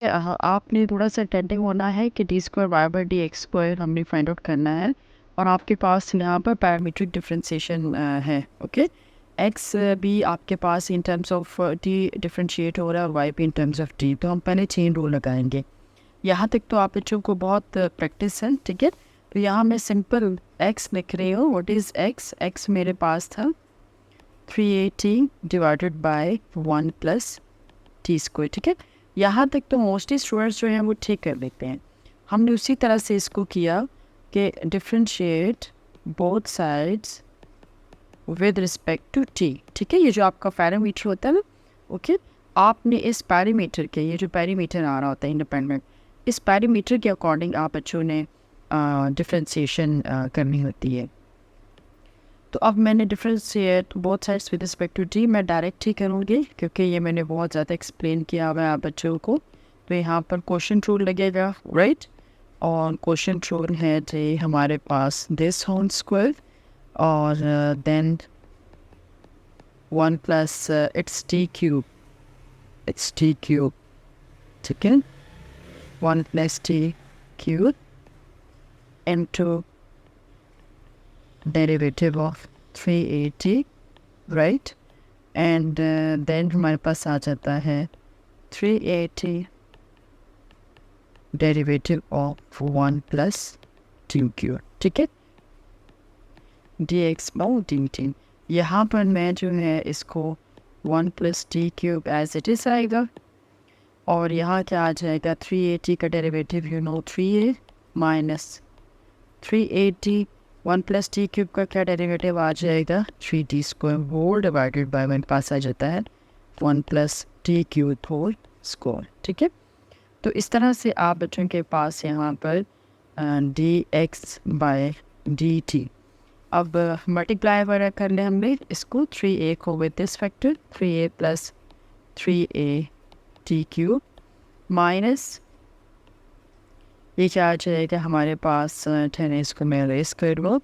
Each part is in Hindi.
आपने थोड़ा-सा अटेंटिव होना है कि D square Y by D x square हमने फाइंड आउट करना है और आपके पास यहाँ पर पैरामीट्रिक डिफरेंशिएशन है, ओके? एक्स भी आपके पास in terms of T differentiate हो रहा है और वाई भी इन टर्म्स ऑफ टी, तो हम पहले चेन रूल लगाएंगे। यहाँ तक तो आप बच्चों को बहुत प्रैक्टिस है, ठीक है? तो यहाँ मैं सिंपल एक्स लिख रही हूँ। What is x? एक्स मेरे पास था 380 divided by 1 plus T square, ठीक है? यहाँ तक तो मोस्टली स्टूडेंट्स जो हैं वो ठीक कर लेते हैं। हमने उसी तरह से इसको किया कि differentiate both sides with respect to t, ठीक है? ये जो आपका पैरामीटर होता है ना, ओके? आपने इस पैरामीटर के, ये जो पैरामीटर आ रहा होता है इंडिपेंडेंट, इस पैरामीटर के अकॉर्डिंग आप बच्चों ने डिफरेंशिएशन करनी होती है। तो अब मैंने differentiate both sides with respect to t मैं डायरेक्ट ही करूँगी क्योंकि ये मैंने बहुत ज़्यादा एक्सप्लेन किया हुआ है आप बच्चों को। तो यहाँ पर क्वेश्चन रूल लगेगा, राइट? और क्वेश्चन रूल है जी हमारे पास दिस होल स्क्वायर और then 1 plus it's t cube, ठीक है? 1 plus T cube into derivative of 380, right? And then हमारे पास आ जाता है 380 derivative of 1 plus T cube, ठीक है? D x by D t. यहाँ पर मैं जो है इसको 1 plus T cube as it is आएगा और यहाँ क्या आ जाएगा 380 का derivative 3a minus 380 1 plus T cube का क्या डेरिवेटिव आ जाएगा 3t square whole divided by मेरे पास आ जाता है 1 plus T cube whole square, ठीक है? तो इस तरह से आप बच्चों के पास यहाँ पर d x by d t. अब मल्टीप्लाई वगैरह कर लें हमने इसको 3a को with this factor 3a plus 3a t cube minus ये क्या आ जाएगा हमारे पास ठहरे इसको मैं रेस कर लूँ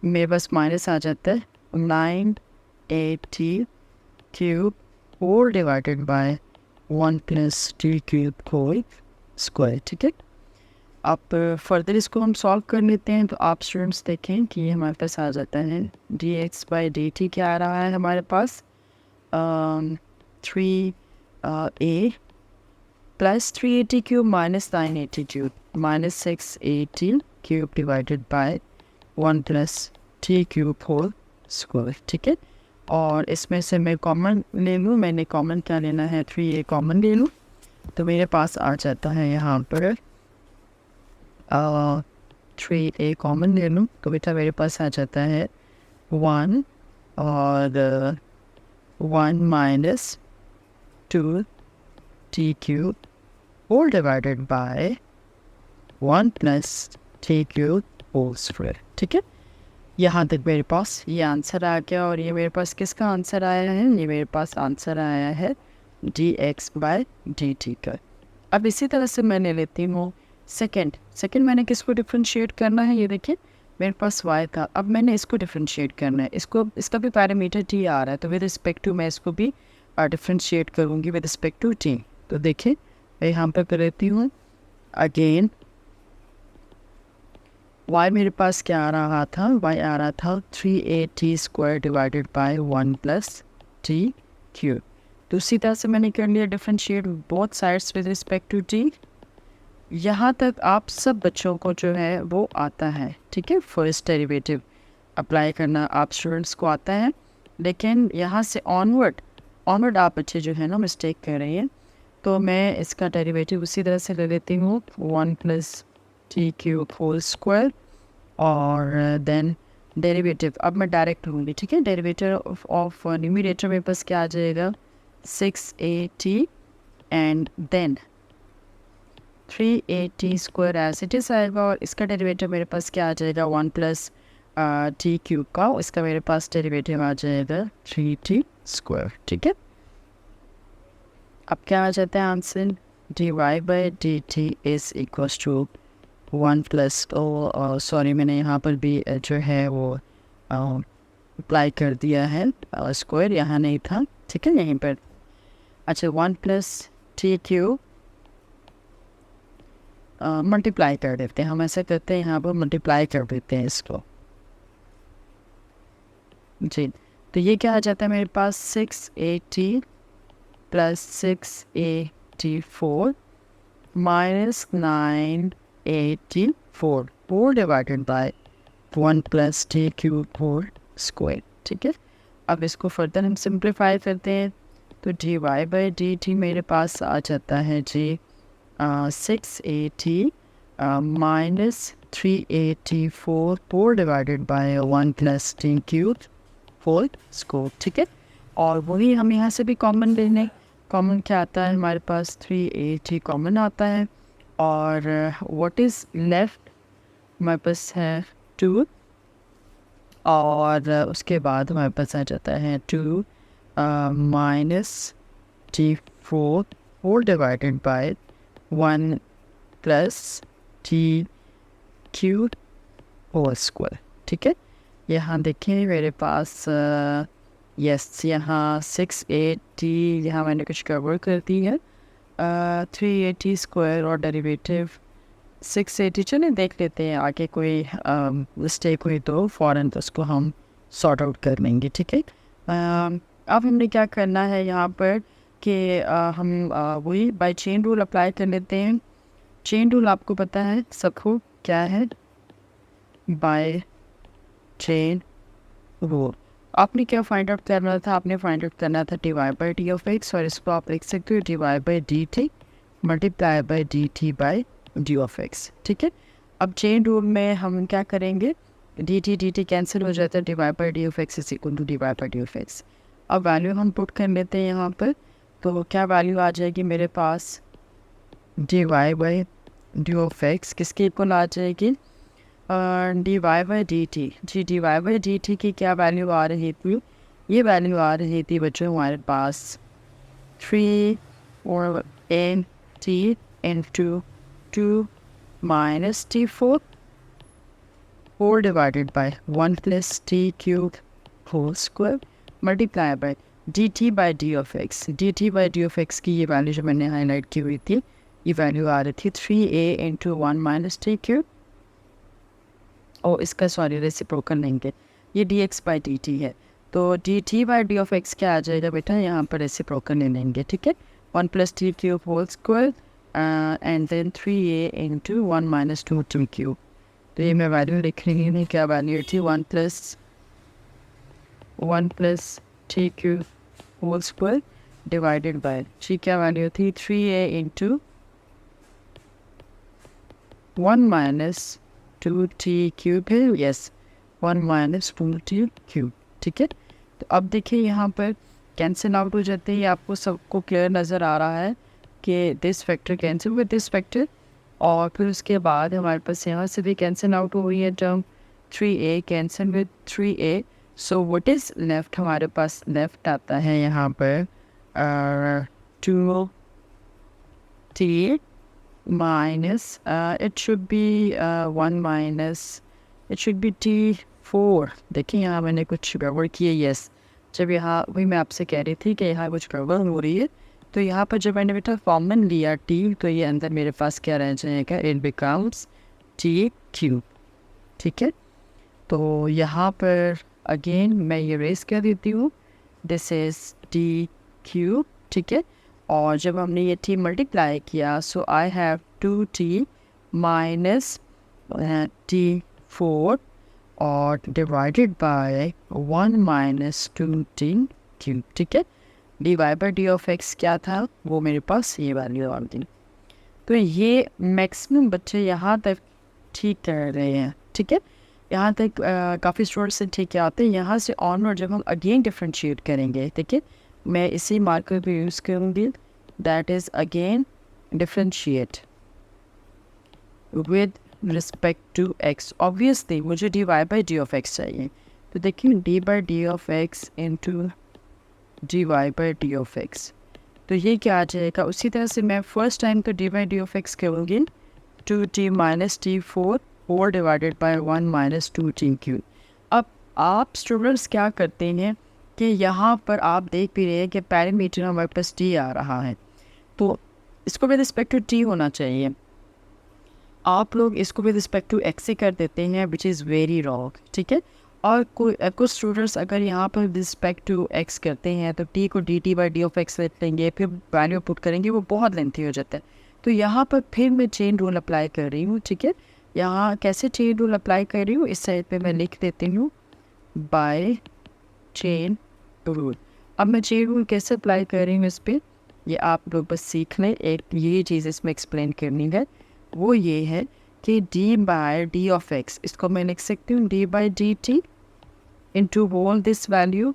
मेरे पास माइनस आ जाता है 980 cube whole divided by 1 plus T cube whole square, ठीक है? अब फर्दर इसको हम सॉल्व कर लेते हैं। तो आप स्टूडेंट्स देखें कि ये हमारे पास आ जाता है d x by D t क्या आ रहा है हमारे पास 3a plus 380 cube minus 980 cube minus 680 cube divided by 1 plus T cube whole square, ठीक है? और इसमें से मैं कॉमन ले लूँ, मैंने कॉमन क्या लेना है 3a कॉमन ले लूँ तो मेरे पास आ जाता है यहाँ पर 3a कॉमन ले लूँ तो बेटा मेरे पास आ जाता है 1 और 1 minus 2 t cube whole divided by 1 plus T cube whole square, ठीक है? यहाँ तक मेरे पास ये आंसर आ गया और ये मेरे पास किसका आंसर आया है? ये मेरे पास आंसर आया है d x by d t का। अब इसी तरह से मैं ले लेती हूँ सेकंड मैंने किसको डिफरेंशिएट करना है? ये देखिए मेरे पास y था, अब मैंने इसको डिफरेंशिएट करना है। इसको इसका भी पैरामीटर t आ रहा है तो विद रिस्पेक्ट टू मैं इसको भी डिफरेंशिएट करूँगी विद रिस्पेक्ट टू t। तो देखिए मैं यहाँ पर कर लेती हूँ अगेन y मेरे पास क्या आ रहा था? y आ रहा था 3a square divided by 1 plus T cube. तो उसी तरह से मैंने कर लिया differentiate both sides with respect to t। यहाँ तक आप सब बच्चों को जो है वो आता है, ठीक है? फर्स्ट डेरिवेटिव अप्लाई करना आप स्टूडेंट्स को आता है, लेकिन यहाँ से ऑनवर्ड आप बच्चे जो है ना मिस्टेक कर रहे हैं। तो मैं इसका डेरिवेटिव उसी तरह से ले लेती हूँ 1 plus T cube whole square और देन डेरिवेटिव अब मैं डायरेक्ट लूँगी, ठीक है? डेरिवेटिव ऑफ न्यूमरेटर मेरे पास क्या आ जाएगा 6a and then 3a square as it is आएगा और इसका डेरिवेटिव मेरे पास क्या आ जाएगा 1 प्लस टी क्यूब का, इसका मेरे पास डेरिवेटिव आ जाएगा 3t स्क्वायर, ठीक है? अब क्या आ जाता है answer dy by D t is equal to 1 plus sorry मैंने यहाँ पर भी जो है वो अप्लाई कर दिया है स्क्वायर, यहाँ नहीं था ठीक है यहीं पर। अच्छा 1 प्लस टी क्यू मल्टीप्लाई कर देते हैं, हम ऐसा करते हैं यहाँ पर मल्टीप्लाई कर देते हैं इसको जी। तो ये क्या आ जाता है मेरे पास 680 plus 684 minus 984 4 divided by 1 plus T cube whole square. ठीक है, अब इसको फर्दर हम सिंप्लीफाई करते हैं तो d Y by D t मेरे पास आ जाता है जी 680 minus 384 4 divided by 1 plus T cube whole square. ठीक है, और वही हम यहाँ से भी कॉमन ले लें। कॉमन क्या आता है हमारे पास 380 कॉमन आता है और व्हाट इज़ लेफ्ट हमारे पास है 2 और उसके बाद हमारे पास आ जाता है 2 minus t 4 divided by 1 plus T cube whole square. ठीक है, यहाँ देखिए मेरे पास यस यहाँ 680 यहाँ मैंने कुछ कवर कर दी है 380 स्क्वायर और डेरिवेटिव 680। चलिए देख लेते हैं आगे कोई मिस्टेक हुई तो फ़ौरन उसको हम सॉर्ट आउट कर लेंगे। ठीक है, अब हमने क्या करना है यहाँ पर कि हम वही बाय चेन रूल अप्लाई कर लेते हैं। चेन रूल आपको पता है सबको क्या है, बाय चेन रूल। आपने क्या फाइंड आउट करना था, आपने फाइंड आउट करना था d Y by D of x और इसको आप लिख सकते हो d Y by D t multiply by D t by D of x. ठीक है, अब चेन रूल में हम क्या करेंगे, डी टी कैंसिल हो जाता है, d Y by D of x is equal to d Y by D of x. अब वैल्यू हम पुट कर लेते हैं यहाँ पर, तो क्या वैल्यू आ जाएगी मेरे पास D Y by D of X किसके इक्वल आ जाएगी D Y by D T जी। D Y by D T की क्या वैल्यू आ रही थी, ये वैल्यू आ रही थी बच्चों हमारे पास 3 और n t into 2 minus t 4 divided by 1 plus T cube whole square multiply by d t by D of x. D t by D of x की ये वैल्यू जो मैंने हाईलाइट की हुई थी, ये वैल्यू आ रही थी 3a into 1 minus T cube और इसका सॉरी रेसिप्रोकल लेंगे, ये D x by D T है। तो D t by D of x क्या आ जाएगा बेटा, यहाँ पर रेसिप्रोकल ले लेंगे। ठीक है, 1 plus T cube whole square and then 3a into 1 minus 2 t cube. तो ये मैं वैल्यू लिख रही हूँ, क्या वैल्यू थी 1 plus T cube whole square divided by जी क्या वैल्यू थी 3a into 1 minus 2t cube है, यस 1 माइनस 2t क्यूब। ठीक है, तो अब देखिए यहाँ पर कैंसिल आउट हो जाते हैं, आपको सबको क्लियर नज़र आ रहा है कि this factor cancel with this factor और फिर उसके बाद हमारे पास यहाँ से भी कैंसिल आउट हो गई है term 3a cancel with 3a। So what is left, हमारे पास लेफ्ट आता है यहाँ पर 2t minus it should be 1 minus it should be t4। देखिए यहाँ मैंने कुछ गड़बड़ की है, यस जब यहाँ वही मैं आपसे कह रही थी कि यहाँ कुछ गड़बड़ हो रही है, तो यहाँ पर जब मैंने बेटा कॉमन लिया t तो ये अंदर मेरे पास क्या रह जाएगा, इट बिकम्स t क्यूब। ठीक है, तो यहाँ पर अगेन मैं ये रेस कर देती हूँ, दिस इज़ t क्यूब। ठीक है, और जब हमने ये t मल्टीप्लाई किया सो I have 2t minus t4 और divided by 1 minus 2t cube. ठीक है, d Y by D of x क्या था, वो मेरे पास ये वैल्यू आ गई। तो ये मैक्सिमम बच्चे यहाँ तक ठीक कर रहे हैं। ठीक है, यहाँ तक काफ़ी स्टूडेंट्स से ठीक आते हैं। यहाँ से ऑनवर्ड जब हम अगेन डिफ्रेंशिएट करेंगे, ठीक है, मैं इसी मार्कर पे यूज़ करूँगी, that is again differentiate with respect to X. Obviously मुझे D Y by D of X चाहिए, तो देखिए D by D of X into D Y by D of x, तो ये क्या आ जाएगा। उसी तरह से मैं फर्स्ट टाइम तो D by D of X करूँगी 2t minus t4 divided by 1 minus 2t cube. अब आप स्टूडेंट्स क्या करते हैं कि यहाँ पर आप देख भी रहे हैं कि पैरामीटर हमारे पास टी आ रहा है, तो इसको विद रिस्पेक्ट टू टी होना चाहिए। आप लोग इसको विद रिस्पेक्ट टू एक्स से कर देते हैं, विच इज़ वेरी रॉन्ग, ठीक है। और कुछ स्टूडेंट्स अगर यहाँ पर रिस्पेक्ट टू एक्स करते हैं तो टी को D t by D of x ले लेंगे, फिर वैल्यू पुट करेंगे, वो बहुत लेंथी हो जाता है। तो यहाँ पर फिर मैं चेन रूल अप्लाई कर रही हूँ, ठीक है। यहाँ कैसे चेन रूल अप्लाई कर रही हूँ, इस साइड पे मैं लिख देती हूँ बाय चेन रूल। अब मैं चेन रूल कैसे अप्लाई कर रही हूँ इस पर, ये आप लोग बस सीख लें। एक ये चीज़ इसमें एक्सप्लेन करनी है, वो ये है कि d by d of x, इसको मैं लिख सकती हूँ d by D t into whole this value,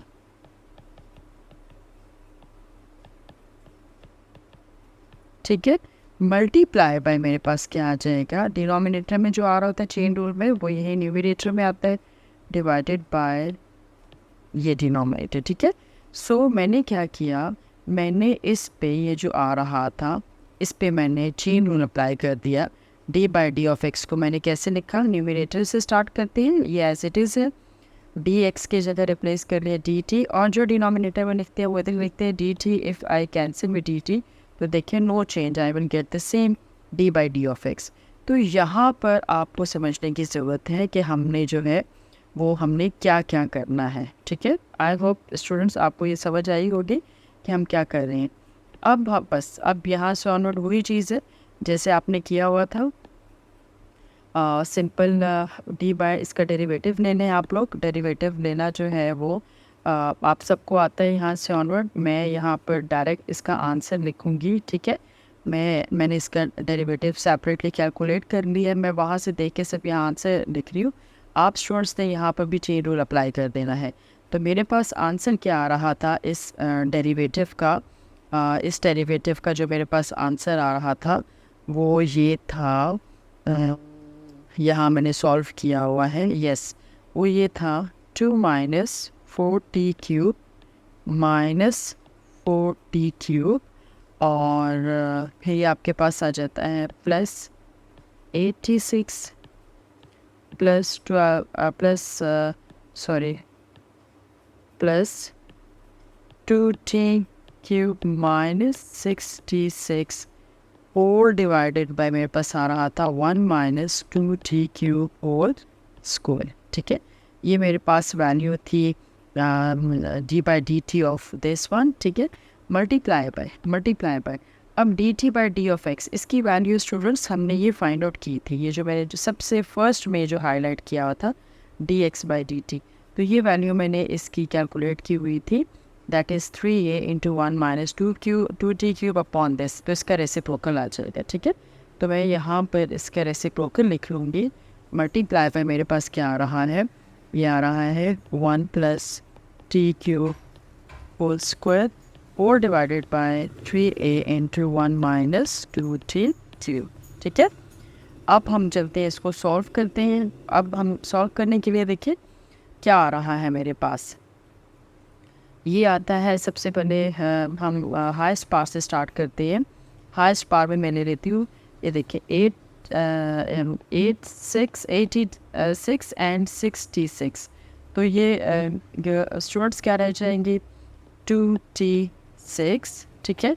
ठीक है, मल्टीप्लाई बाय मेरे पास क्या आ जाएगा, डिनोमिनेटर में जो आ रहा होता है चेन रूल में वो यही न्यूमरेटर में आता है, डिवाइडेड बाय ये डिनोमिनेटर, ठीक है। सो मैंने क्या किया, मैंने इस पे ये जो आ रहा था इस पे मैंने चेन रूल अप्लाई कर दिया। D by D of x को मैंने कैसे लिखा, न्यूमरेटर से स्टार्ट करते हैं, ये एज इट इज़ है, डी एक्स की जगह रिप्लेस कर लिया डी टी, और जो डिनोमिनेटर में लिखते हैं वो इधर लिखते हैं d t. If I cancel with d t तो देखिए no change, I will get the same d by D of x. तो यहाँ पर आपको समझने की ज़रूरत है कि हमने जो है वो हमने क्या क्या करना है, ठीक है। आई होप स्टूडेंट्स आपको ये समझ आई होगी कि हम क्या कर रहे हैं। अब बस अब यहाँ से ऑनवर्ड वही चीज़ है जैसे आपने किया हुआ था, सिंपल डी बाय इसका डेरिवेटिव लेना है आप लोग। डेरिवेटिव लेना जो है वो आप सबको आता है यहाँ से ऑनवर्ड। मैं यहाँ पर डायरेक्ट इसका आंसर लिखूँगी, ठीक है। मैंने इसका डेरिवेटिव सेपरेटली कैलकुलेट कर लिया है, मैं वहाँ से देख के सब यहाँ आंसर लिख रही हूँ। आप स्टूडेंट्स ने यहाँ पर भी चेन रूल अप्लाई कर देना है। तो मेरे पास आंसर क्या आ रहा था इस डेरिवेटिव का, इस डेरिवेटिव का जो मेरे पास आंसर आ रहा था वो ये था, यहाँ मैंने सॉल्व किया हुआ है, यस, वो ये था 2 minus 4t cube minus 4t cube, और फिर आपके पास आ जाता है plus 86 plus 12 plus 2t cube minus 66 और डिवाइडेड बाय मेरे पास आ रहा था 1 minus 2t cube whole square, ठीक है। ये मेरे पास वैल्यू थी D by D T of this one, ठीक है, मल्टीप्लाई बाय अब D t by D of x, इसकी वैल्यू स्टूडेंट्स हमने ये फाइंड आउट की थी, ये जो मैंने जो सबसे फर्स्ट में जो हाईलाइट किया हुआ था D x by D t, तो ये वैल्यू मैंने इसकी कैलकुलेट की हुई थी, that is 3a into 1 minus 2t cube upon this, तो इसका रेसिप्रोकल आ जाएगा, ठीक है। तो मैं यहाँ पर इसका रेसिप्रोकल लिख लूँगी। मल्टीप्लाई बाय मेरे पास क्या आ रहा है, ये आ रहा है 1 plus T cube whole square और divided by 3a into 1 minus 2t cube, ठीक है। अब हम चलते हैं इसको सॉल्व करते हैं। अब हम सॉल्व करने के लिए देखिए क्या आ रहा है मेरे पास, ये आता है सबसे पहले हम हाईएस्ट पार से स्टार्ट करते हैं। हाईएस्ट पार में मैंने लेती हूँ, ये देखिए 86 एंड 66, तो ये स्टूडेंट्स क्या रह जाएंगे 2t6, ठीक है,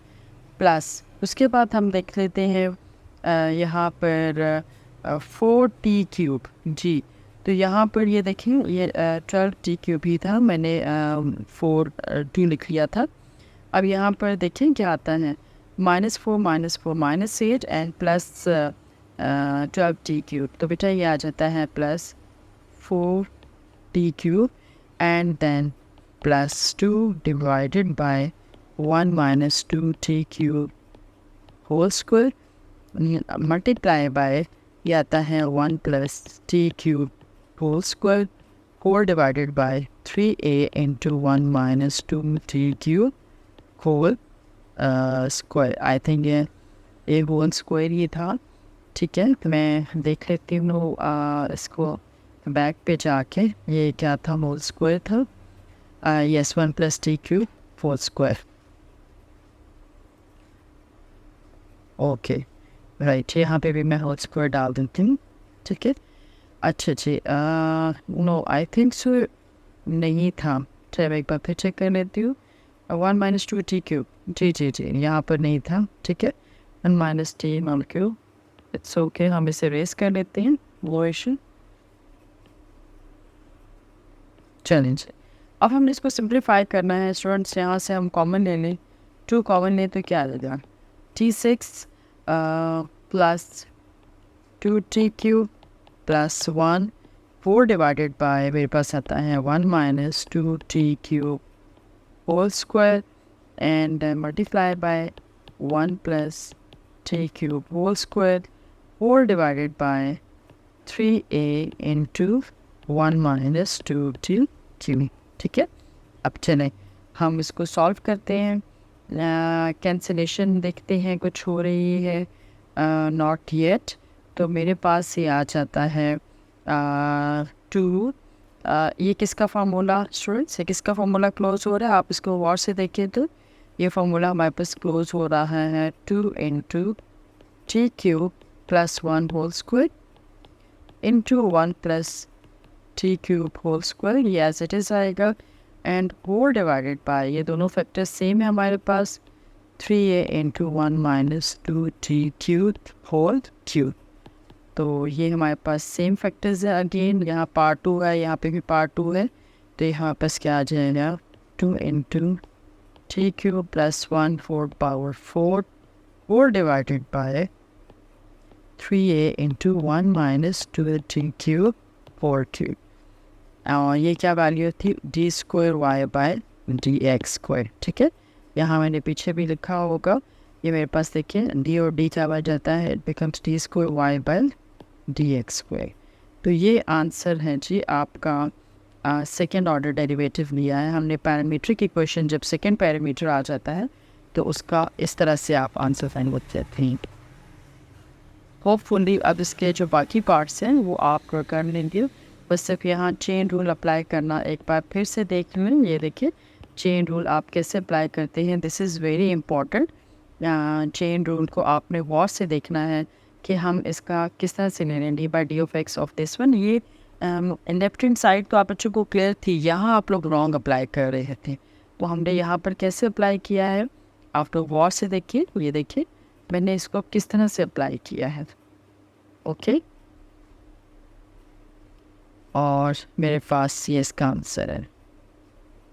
प्लस उसके बाद हम देख लेते हैं यहाँ पर 4t क्यूब जी, तो यहाँ पर ये देखें ये 12t क्यूब ही था, मैंने 4t लिख लिया था। अब यहाँ पर देखें क्या आता है, -4 minus 8 and plus 12t cube, तो बेटा ये आ जाता है plus 4t cube and then plus 2 divided by 1 minus 2t cube whole square multiply by ये आता है 1 plus t cube whole square 4 divided by 3a into 1 minus 2t cube whole square, I think ये whole square ही था, ठीक है। तो मैं देख लेती हूँ इसको बैक पे जाके, ये क्या था, whole square था, yes 1 plus t cube whole square, okay right, यहाँ पे भी मैं whole square डाल देती हूँ, ठीक है। अच्छा जी, नो आई थिंक सो नहीं था, चलिए मैं एक बार फिर चेक कर लेती हूँ। 1 माइनस टू टी क्यूब, जी जी जी यहाँ पर नहीं था, ठीक है। 1 minus t whole cube, it's okay, हम इसे रेस कर लेते हैं, वो इशू। चलें, अब हमने इसको सिंप्लीफाई करना है स्टूडेंट्स। यहाँ से हम कॉमन ले लें, 2 कॉमन लें तो क्या आ जाएगा, T6 plus 2t cube plus 1 4 divided by मेरे पास आता है 1 minus 2t cube whole square and multiply by 1 plus t cube whole square 4 divided by 3a into 1 minus 2t cube, ठीक है। अब चलें हम इसको सॉल्व करते हैं, कैंसिलेशन देखते हैं कुछ हो रही है, नॉट येट। तो मेरे पास ये आ जाता है 2, ये किसका फार्मूला स्टूडेंट्स, ये किसका फार्मूला क्लोज हो रहा है, आप इसको गौर से देखिए तो ये फार्मूला हमारे पास क्लोज हो रहा है 2 into t cube plus 1 whole square into 1 plus T cube whole square, ये एज इट इज़ आएगा, एंड होल डिवाइडेड बाय, ये दोनों फैक्टर्स सेम है हमारे पास, 3a into 1 minus 2t cube whole cube. तो ये हमारे पास सेम फैक्टर्स है, अगेन यहाँ पार्ट 2 है, यहाँ पे भी पार्ट 2 है, तो यहाँ पास क्या आ जाएगा 2 into t cube plus 1 4 power 4 whole divided by 3a into 1 minus 2t cube 4 cube. और ये क्या वैल्यू थी, d square y by d x square, ठीक है। यहाँ मैंने पीछे भी लिखा होगा, ये मेरे पास देखिए डी और डी क्या बन जाता है, it becomes d square y by d x square. तो ये आंसर है जी आपका सेकेंड ऑर्डर डेरिवेटिव लिया है हमने। पैरामीट्रिक इक्वेशन जब सेकेंड पैरामीटर आ जाता है तो उसका इस तरह से आप आंसर फाइंड कर सकते हैं। होपफुली अब इसके जो बाकी पार्ट्स हैं वो आप कर लेंगे, बस सिर्फ यहाँ चेन रूल अप्लाई करना एक बार फिर से देख लें। ये देखिए चेन रूल आप कैसे अप्लाई करते हैं, this is very important. Chain rule को आपने गौर से देखना है कि हम इसका किस तरह से ले लें, D by D of x of this one. ये लेफ्ट हैंड साइड तो आप बच्चों को क्लियर थी, यहाँ आप लोग रॉन्ग अप्लाई कर रहे थे, तो हमने यहाँ पर कैसे अप्लाई किया है आप लोग गौर से देखिए। ये देखिए मैंने इसको किस तरह से अप्लाई किया है, ओके। और मेरे पास ये इसका आंसर है।